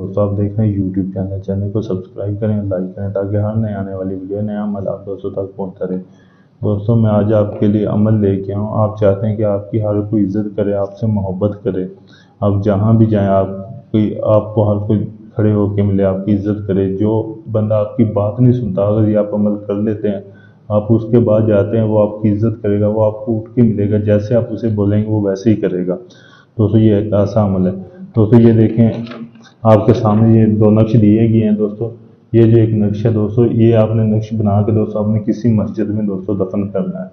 दोस्तों, आप देख रहे हैं यूट्यूब चैनल को सब्सक्राइब करें, लाइक करें ताकि हर नए आने वाली वीडियो नया अमल आप दोस्तों तक पहुंचता रहे। दोस्तों, मैं आज आपके लिए अमल लेके आऊँ। आप चाहते हैं कि आपकी हर कोई इज्जत करे, आपसे मोहब्बत करे, आप जहाँ भी जाएं आपको हर कोई खड़े होके मिले, आपकी इज्जत करे। जो बंदा आपकी बात नहीं सुनता, अगर ये आप अमल कर लेते हैं, आप उसके बाद जाते हैं, वो आपकी इज्जत करेगा, वो आपको उठ के मिलेगा, जैसे आप उसे बोलेंगे वो वैसे ही करेगा। दोस्तों, ये एक ऐसा अमल है। दोस्तों, ये देखें, आपके सामने ये दो नक्श दिए गए हैं। दोस्तों, ये जो एक नक्श है दोस्तों, ये आपने नक्श बना के दोस्तों आपने किसी मस्जिद में दोस्तों दफन करना है।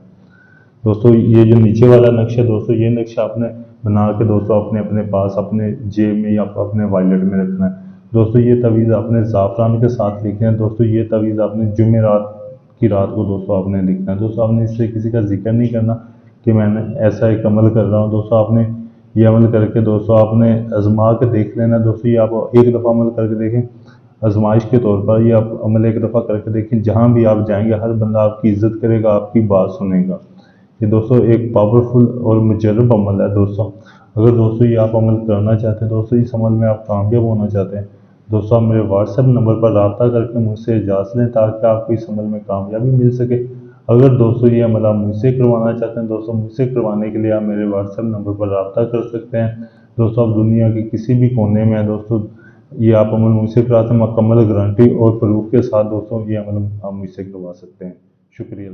दोस्तों, ये जो नीचे वाला नक्श है दोस्तों, ये नक्श आपने बना के दोस्तों अपने अपने पास अपने जेब में या अपने वॉलेट में रखना है। दोस्तों, ये तवीज़ आपने ज़ाफ़रान के साथ लिखना है। दोस्तों, ये तवीज़ आपने जुमेरात की रात को दोस्तों आपने लिखना है। दोस्तों, आपने इससे किसी का जिक्र नहीं करना कि मैंने ऐसा एक अमल कर रहा हूँ। दोस्तों, आपने ये अमल करके दोस्तों आपने आजमा के देख लेना। दोस्तों, ये आप एक दफ़ा अमल करके देखें, आजमाइश के तौर पर ये आप अमल एक दफ़ा करके देखें। जहाँ भी आप जाएंगे हर बंदा आपकी इज्जत करेगा, आपकी बात सुनेगा। ये दोस्तों एक पावरफुल और मुजर्रब अमल है। दोस्तों, अगर दोस्तों ये आप अमल करना चाहते हैं, दोस्तों इस अमल में आप कामयाब होना चाहते हैं, दोस्तों आप मेरे व्हाट्सएप नंबर पर रब्ता करके मुझसे इजाज़त लें ताकि आपको इस अमल में कामयाबी मिल सके। अगर दोस्तों ये अमल आप मुझसे करवाना चाहते हैं, दोस्तों मुझसे करवाने के लिए आप मेरे व्हाट्सएप नंबर पर रब्ता कर सकते हैं। दोस्तों, आप दुनिया के किसी भी कोने में हैं दोस्तों, ये आप अमल मुझसे कराते हैं, मुकम्मल गारंटी और प्रूफ के साथ दोस्तों ये अमल आप मुझसे करवा सकते हैं। शुक्रिया।